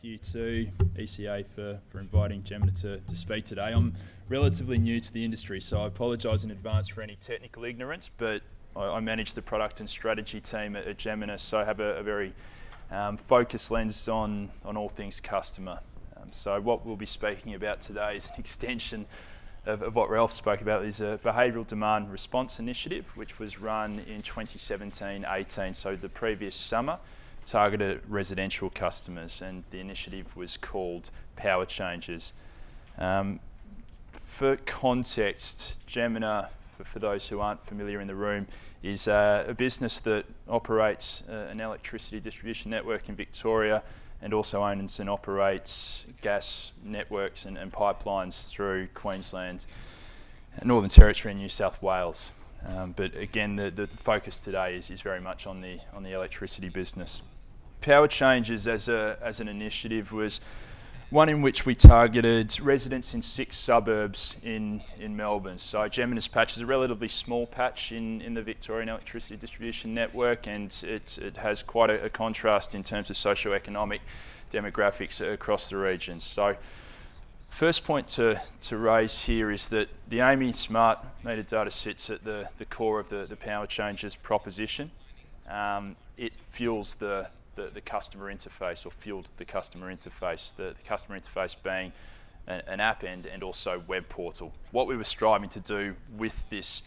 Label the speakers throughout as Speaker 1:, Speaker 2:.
Speaker 1: you to ECA for inviting Jemena to speak today. I'm relatively new to the industry, so I apologise in advance for any technical ignorance, but I manage the product and strategy team at Jemena, so I have a very focused lens on all things customer. So what we'll be speaking about today is an extension of what Ralph spoke about. Is a behavioural demand response initiative, which was run in 2017-18, so the previous summer, targeted at residential customers, and the initiative was called Power Changes. For context, Jemena, for those who aren't familiar in the room, is a business that operates an electricity distribution network in Victoria and also owns and operates gas networks and pipelines through Queensland, Northern Territory and New South Wales. But again, the focus today is very much on the electricity business. Power Changes as an initiative was one in which we targeted residents in 6 suburbs in Melbourne. So Jemena's patch is a relatively small patch in the Victorian electricity distribution network, and it has quite a contrast in terms of socioeconomic demographics across the region. So first point to raise here is that the AMI smart meter data sits at the core of the Power Changes proposition. It fuels the customer interface, or fueled the customer interface, the customer interface being an app and also web portal. What we were striving to do with this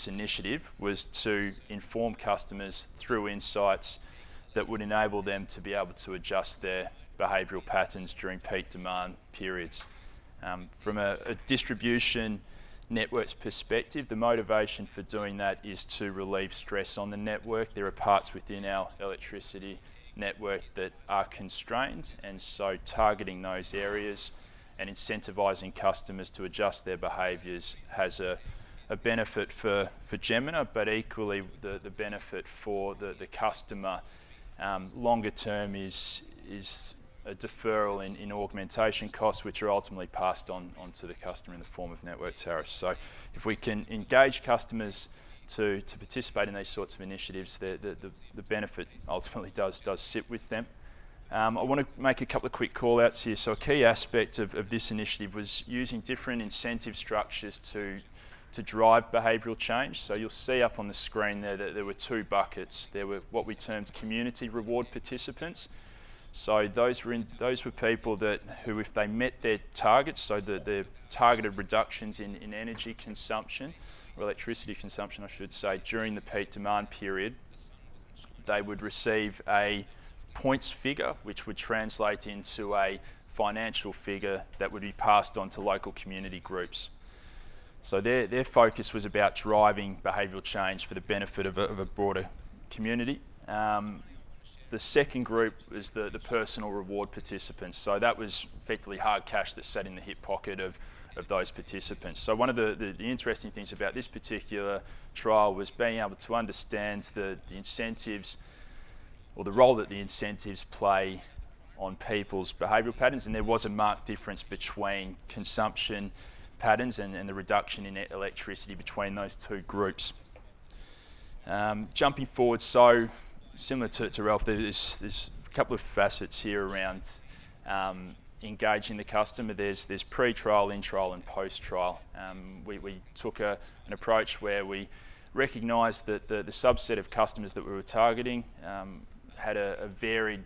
Speaker 1: initiative was to inform customers through insights that would enable them to be able to adjust their behavioural patterns during peak demand periods. From a distribution network's perspective, the motivation for doing that is to relieve stress on the network. There are parts within our electricity network that are constrained, and so targeting those areas and incentivising customers to adjust their behaviours has a benefit for Jemena, but equally the benefit for the customer longer term is a deferral in augmentation costs, which are ultimately passed on to the customer in the form of network tariffs. So if we can engage customers to participate in these sorts of initiatives, the benefit ultimately does sit with them. I want to make a couple of quick call outs here. So a key aspect of this initiative was using different incentive structures to drive behavioural change. So you'll see up on the screen there that there were 2 buckets. There were what we termed community reward participants. So those were people who, if they met their targets, so the targeted reductions in energy consumption, or electricity consumption I should say, during the peak demand period, they would receive a points figure, which would translate into a financial figure that would be passed on to local community groups. So their focus was about driving behavioural change for the benefit of a broader community. The second group was the personal reward participants. So that was effectively hard cash that sat in the hip pocket of those participants. So one of the interesting things about this particular trial was being able to understand the incentives, or the role that the incentives play on people's behavioural patterns, and there was a marked difference between consumption patterns and the reduction in electricity between those 2 groups. Jumping forward, so similar to Ralph, there's a couple of facets here around engaging the customer. There's pre-trial, in-trial and post-trial. We took an approach where we recognised that the subset of customers that we were targeting had a varied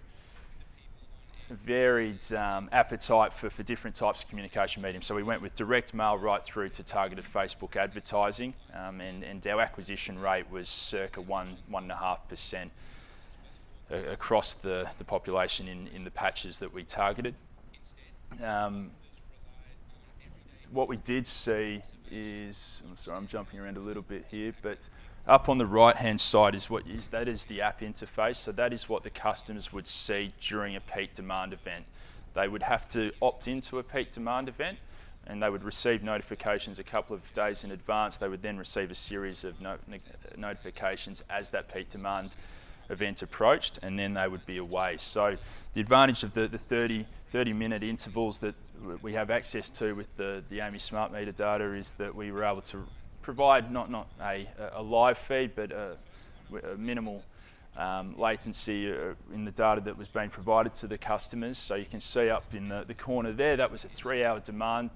Speaker 1: appetite for different types of communication mediums. So we went with direct mail right through to targeted Facebook advertising, and our acquisition rate was circa 1.5% across the population in the patches that we targeted. What we did see is, I'm jumping around a little bit here, but up on the right hand side is that is the app interface. So that is what the customers would see during a peak demand event. They would have to opt into a peak demand event, and they would receive notifications a couple of days in advance. They would then receive a series of notifications as that peak demand event approached, and then they would be away. So the advantage of the 30-minute intervals that we have access to with the AMI smart meter data is that we were able to provide not a live feed, but a minimal latency in the data that was being provided to the customers. So you can see up in the corner there, that was a 3-hour demand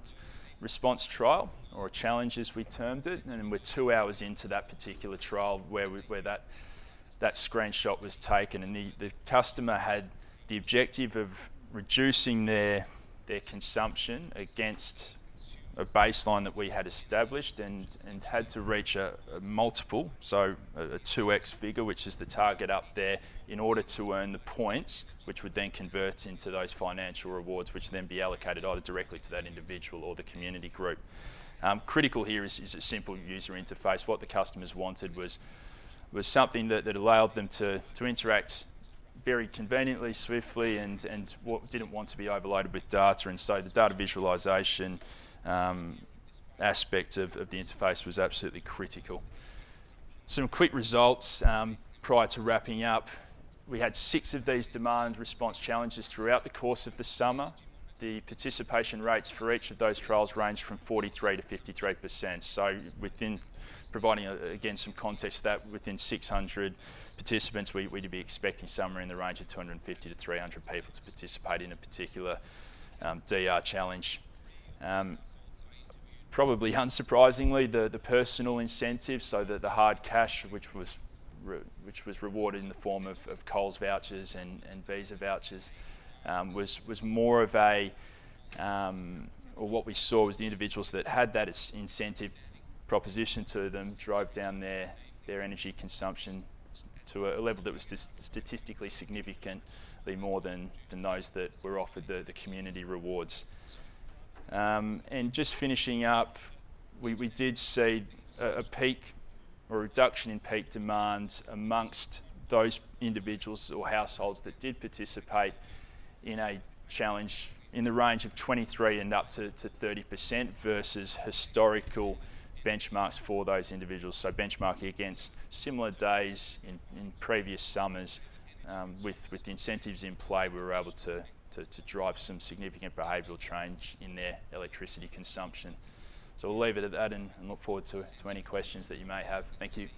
Speaker 1: response trial, or a challenge as we termed it, and we're 2 hours into that particular trial where that screenshot was taken, and the customer had the objective of reducing their consumption against a baseline that we had established, and had to reach a multiple, so a 2x figure, which is the target up there, in order to earn the points, which would then convert into those financial rewards, which then be allocated either directly to that individual or the community group. Critical here is a simple user interface. What the customers wanted was something that allowed them to interact very conveniently, swiftly, and what didn't want to be overloaded with data. And so the data visualization aspect of the interface was absolutely critical. Some quick results prior to wrapping up. We had 6 of these demand response challenges throughout the course of the summer. The participation rates for each of those trials ranged from 43 to 53%. So within, providing again some context, that within 600 participants, we'd be expecting somewhere in the range of 250 to 300 people to participate in a particular DR challenge. Probably unsurprisingly, the personal incentives, so the hard cash, which was rewarded in the form of Coles vouchers and Visa vouchers, was more of a, or what we saw was the individuals that had that incentive proposition to them drove down their energy consumption to a level that was statistically significantly more than those that were offered the community rewards. And just finishing up, we did see a peak or reduction in peak demand amongst those individuals or households that did participate in a challenge in the range of 23 and up to 30% versus historical benchmarks for those individuals. So benchmarking against similar days in previous summers, with the incentives in play, we were able to drive some significant behavioural change in their electricity consumption. So we'll leave it at that and look forward to any questions that you may have. Thank you.